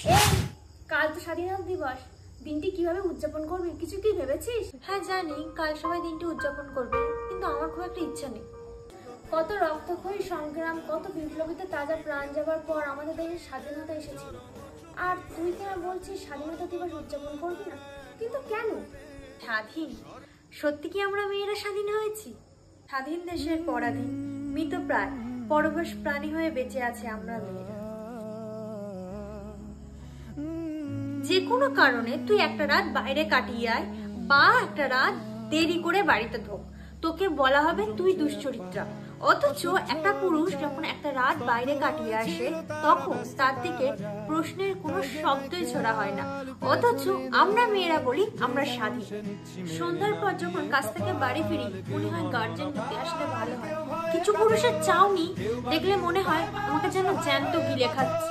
এই, কাল তো স্বাধীনতা দিবস, দিনটি কিভাবে উদযাপন করবি কিছু কি ভেবেছিস? হ্যাঁ জানি, কাল সবাই দিনটি উদযাপন করবে, কিন্তু আমার খুব একটা ইচ্ছা নেই। কত রক্তক্ষয়ী সংগ্রাম, কত বিপ্লবীতে তাজা প্রাণ যাবার পর আমাদের দেশের স্বাধীনতা এসেছিল, আর তুই কেন বলছিস স্বাধীনতা দিবস উদযাপন করবি না? কিন্তু কেন? স্বাধীন? সত্যি কি আমরা মেয়েরা স্বাধীন হয়েছি? স্বাধীন দেশের পরাধীন মৃতপ্রায় পরবশ প্রাণী হয়ে বেঁচে আছে আমরা মেয়েরা। যে কোনো কারণে তুই একটা রাত বাইরে কাটিয়ে আয় বা একটা রাত দেরি করে বাড়িতে ঢোক, তোকে বলা হবে তুই দুশ্চরিত্রা। অথচ একটা পুরুষ যখন একটা রাত বাইরে কাটিয়ে আসে তখন তার দিকে প্রশ্নের কোনো শব্দই ছড়া হয় না। অথচ আমরা মেয়েরা বলি আমরা স্বাধীন। সন্ধ্যার পর যখন কাছ থেকে বাড়ি ফিরি মনে হয় গার্জেন হতে আসলে ভালো হয়। কিছু পুরুষের চাউনি দেখলে মনে হয় আমাকে যেন জ্যান্ত গিলে খাচ্ছে।